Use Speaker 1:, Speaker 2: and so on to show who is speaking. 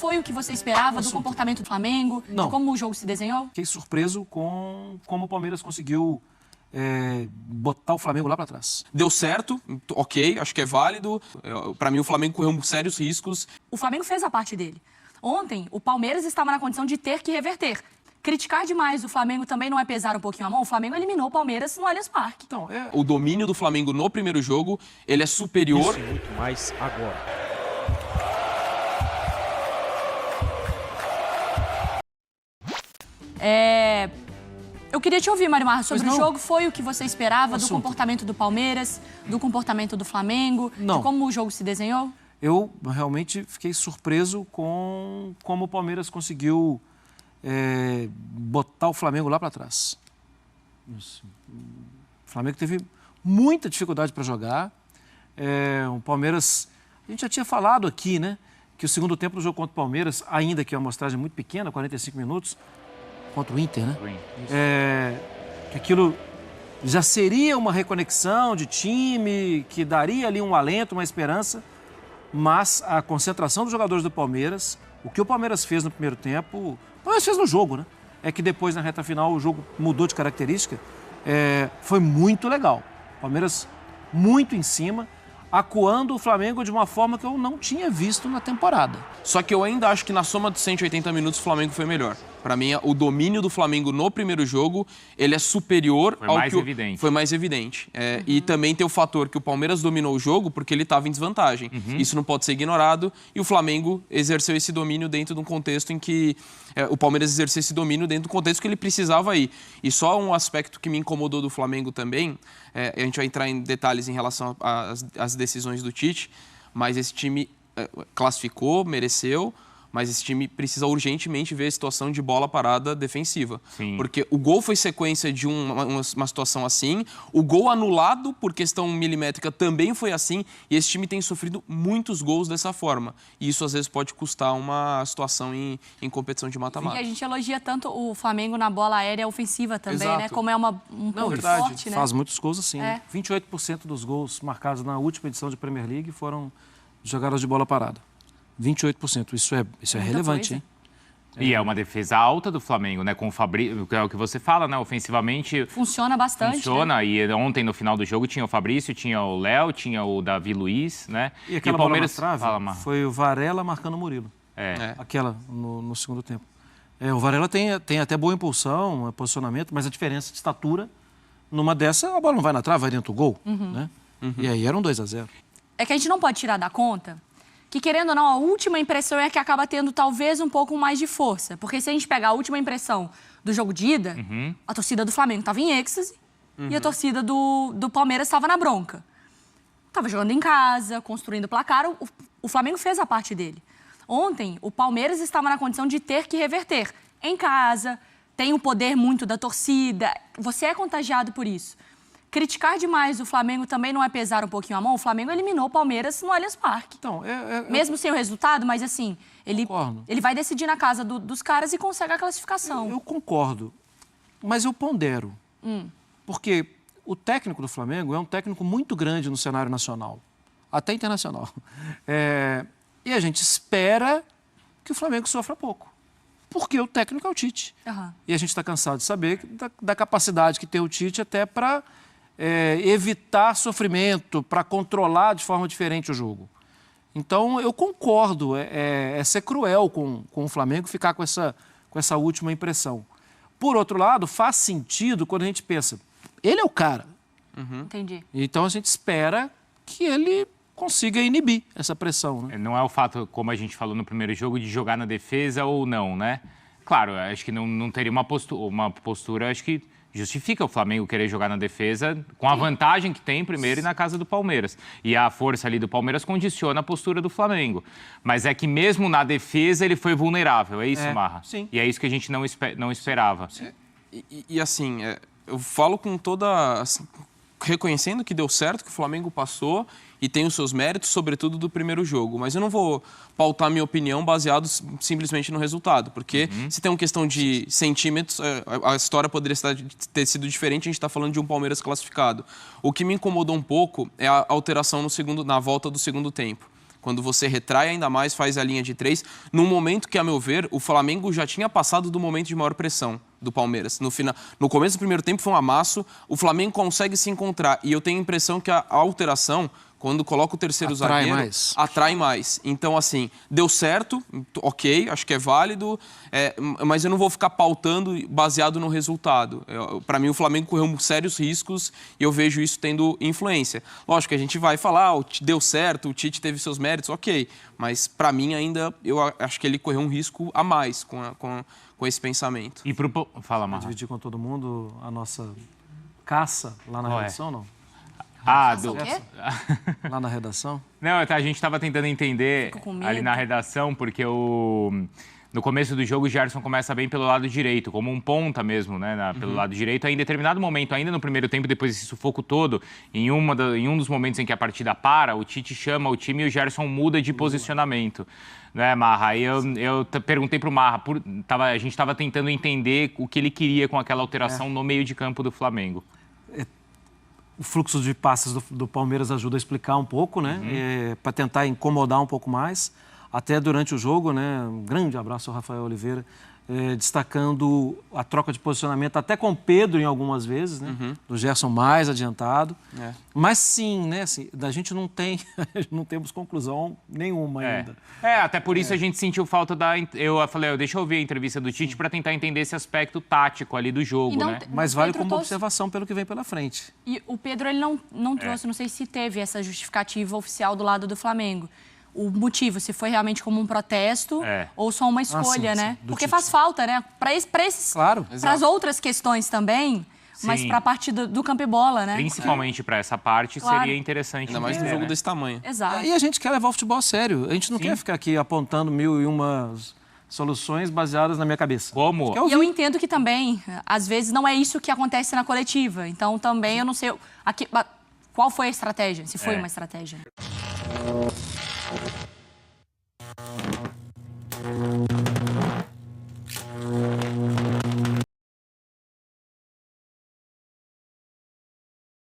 Speaker 1: foi o que você esperava do comportamento do Flamengo?
Speaker 2: Não.
Speaker 1: De como o jogo se desenhou?
Speaker 2: Fiquei surpreso com como o Palmeiras conseguiu botar o Flamengo lá para trás.
Speaker 3: Deu certo, ok, acho que é válido. Para mim, o Flamengo correu sérios riscos.
Speaker 1: O Flamengo fez a parte dele. Ontem, o Palmeiras estava na condição de ter que reverter. Criticar demais o Flamengo também não é pesar um pouquinho a mão? O Flamengo eliminou o Palmeiras no Allianz Parque.
Speaker 2: Então,
Speaker 3: O domínio do Flamengo no primeiro jogo, ele é superior.
Speaker 4: Isso e muito mais agora.
Speaker 1: Eu queria te ouvir, Mário Marra, sobre
Speaker 2: Pois
Speaker 1: o
Speaker 2: não.
Speaker 1: jogo. Foi o que você esperava do
Speaker 2: Assunto.
Speaker 1: comportamento do Palmeiras, do comportamento do Flamengo,
Speaker 2: Não.
Speaker 1: de como o jogo se desenhou?
Speaker 2: Eu realmente fiquei surpreso com como o Palmeiras conseguiu botar o Flamengo lá para trás. Isso. O Flamengo teve muita dificuldade para jogar. O Palmeiras... A gente já tinha falado aqui, né? Que o segundo tempo do jogo contra o Palmeiras, ainda que é uma amostragem muito pequena, 45 minutos, contra o Inter, né? Que aquilo já seria uma reconexão de time, que daria ali um alento, uma esperança, mas a concentração dos jogadores do Palmeiras, o que o Palmeiras fez no primeiro tempo, o Palmeiras fez no jogo, né? É que depois, na reta final, o jogo mudou de característica, foi muito legal. O Palmeiras muito em cima, acuando o Flamengo de uma forma que eu não tinha visto na temporada.
Speaker 3: Só que eu ainda acho que na soma de 180 minutos o Flamengo foi melhor. Para mim, o domínio do Flamengo no primeiro jogo, ele é superior
Speaker 5: Foi
Speaker 3: ao
Speaker 5: mais
Speaker 3: que
Speaker 5: evidente.
Speaker 3: Foi mais evidente. E também tem o fator que o Palmeiras dominou o jogo porque ele estava em desvantagem. Isso não pode ser ignorado. E o Flamengo exerceu esse domínio dentro de um contexto em que... o Palmeiras exerceu esse domínio dentro do contexto que ele precisava ir. E só um aspecto que me incomodou do Flamengo também, a gente vai entrar em detalhes em relação às decisões do Tite, mas esse time classificou, mereceu, mas esse time precisa urgentemente ver a situação de bola parada defensiva.
Speaker 5: Sim.
Speaker 3: Porque o gol foi sequência de uma situação assim, o gol anulado por questão milimétrica também foi assim, e esse time tem sofrido muitos gols dessa forma. E isso às vezes pode custar uma situação em competição de
Speaker 1: E
Speaker 3: mata-mata.
Speaker 1: a gente elogia tanto o Flamengo na bola aérea ofensiva também,
Speaker 3: Exato.
Speaker 1: né? Como é um ponto
Speaker 2: Verdade,
Speaker 1: forte, né?
Speaker 2: faz muitos gols assim.
Speaker 1: É.
Speaker 2: 28% dos gols marcados na última edição de Premier League foram jogadas de bola parada. 28%, isso é relevante,
Speaker 1: coisa.
Speaker 2: hein?
Speaker 5: E é uma defesa alta do Flamengo, né? Com o Fabrício, que é o que você fala, né? Ofensivamente
Speaker 1: Funciona bastante,
Speaker 5: funciona.
Speaker 1: né?
Speaker 5: E ontem, no final do jogo, tinha o Fabrício, tinha o Léo, tinha o Davi Luiz, né?
Speaker 2: E aquela
Speaker 5: o Palmeiras
Speaker 2: bola na trave
Speaker 5: Fala, Marra.
Speaker 2: foi o Varela marcando o Murilo. Aquela no segundo tempo. O Varela tem até boa impulsão, posicionamento, mas a diferença de estatura, numa dessa, a bola não vai na trave, vai dentro do gol, né? E aí era um 2-0.
Speaker 1: É que a gente não pode tirar da conta que, querendo ou não, a última impressão é que acaba tendo talvez um pouco mais de força. Porque se a gente pegar a última impressão do jogo de ida, a torcida do Flamengo estava em êxtase e a torcida do Palmeiras estava na bronca. Estava jogando em casa, construindo placar, o Flamengo fez a parte dele. Ontem, o Palmeiras estava na condição de ter que reverter. Em casa, tem o poder muito da torcida, você é contagiado por isso. Criticar demais o Flamengo também não é pesar um pouquinho a mão? O Flamengo eliminou o Palmeiras no Allianz Parque.
Speaker 2: Então,
Speaker 1: Mesmo sem o resultado, mas assim,
Speaker 2: Concordo.
Speaker 1: ele vai decidir na casa dos caras e consegue a classificação.
Speaker 2: eu concordo, mas eu pondero. Porque o técnico do Flamengo é um técnico muito grande no cenário nacional, até internacional. E a gente espera que o Flamengo sofra pouco, porque o técnico é o Tite. E a gente está cansado de saber da capacidade que tem o Tite até para evitar sofrimento, para controlar de forma diferente o jogo. Então, eu concordo, é ser cruel com o Flamengo ficar com essa última impressão. Por outro lado, faz sentido quando a gente pensa, ele é o cara.
Speaker 1: Entendi.
Speaker 2: Então, a gente espera que ele consiga inibir essa pressão, né?
Speaker 5: Não é o fato, como a gente falou no primeiro jogo, de jogar na defesa ou não, né? Claro, acho que não teria uma postura, acho que justifica o Flamengo querer jogar na defesa com a vantagem que tem primeiro e na casa do Palmeiras. E a força ali do Palmeiras condiciona a postura do Flamengo. Mas é que mesmo na defesa ele foi vulnerável, é isso, Marra?
Speaker 2: Sim.
Speaker 5: E é isso que a gente não esperava.
Speaker 3: E assim, eu falo com toda... Assim, reconhecendo que deu certo, que o Flamengo passou e tem os seus méritos, sobretudo do primeiro jogo. Mas eu não vou pautar minha opinião baseado simplesmente no resultado, porque se tem uma questão de centímetros, a história poderia ter sido diferente, a gente está falando de um Palmeiras classificado. O que me incomodou um pouco é a alteração na volta do segundo tempo. Quando você retrai ainda mais, faz a linha de 3, num momento que, a meu ver, o Flamengo já tinha passado do momento de maior pressão do Palmeiras. No começo do primeiro tempo foi um amasso, o Flamengo consegue se encontrar. E eu tenho a impressão que a alteração, quando coloca o terceiro zagueiro, atrai mais. Então, assim, deu certo, ok, acho que é válido, mas eu não vou ficar pautando baseado no resultado. Para mim, o Flamengo correu sérios riscos e eu vejo isso tendo influência. Lógico que a gente vai falar, deu certo, o Tite teve seus méritos, ok, mas para mim ainda, eu acho que ele correu um risco a mais com esse pensamento.
Speaker 5: E Fala, Marra.
Speaker 2: Dividir com todo mundo a nossa caça lá na redação, não?
Speaker 1: O quê?
Speaker 2: Lá na redação?
Speaker 5: Não, a gente estava tentando entender ali na redação, porque no começo do jogo o Gerson começa bem pelo lado direito, como um ponta mesmo, né? Pelo lado direito. Aí, em determinado momento, ainda no primeiro tempo, depois desse sufoco todo, em um dos momentos em que a partida para, o Tite chama o time e o Gerson muda de posicionamento. Né, Marra? Aí eu perguntei para o Marra, a gente estava tentando entender o que ele queria com aquela alteração no meio de campo do Flamengo.
Speaker 2: O fluxo de passes do Palmeiras ajuda a explicar um pouco, né? Para tentar incomodar um pouco mais. Até durante o jogo, né? Um grande abraço ao Rafael Oliveira, destacando a troca de posicionamento, até com o Pedro em algumas vezes, né? Do Gerson mais adiantado. Mas sim, né? Assim, a gente não temos conclusão nenhuma ainda.
Speaker 5: Até por isso a gente sentiu falta eu falei, deixa eu ouvir a entrevista do Tite para tentar entender esse aspecto tático ali do jogo, né?
Speaker 2: Mas vale como observação pelo que vem pela frente.
Speaker 1: E o Pedro, ele não trouxe, não sei se teve essa justificativa oficial do lado do Flamengo. O motivo, se foi realmente como um protesto ou só uma escolha, né? Porque faz falta, né? Para as outras questões também, mas para a parte do campo e bola, né?
Speaker 5: Principalmente para essa parte, seria interessante.
Speaker 3: Ainda mais num jogo desse tamanho.
Speaker 1: Exato.
Speaker 2: E a gente quer levar o futebol a sério. A gente não quer ficar aqui apontando 1001 soluções baseadas na minha cabeça.
Speaker 5: Como?
Speaker 1: E eu entendo que também, às vezes, não é isso que acontece na coletiva. Então, também, eu não sei qual foi a estratégia, se foi uma estratégia.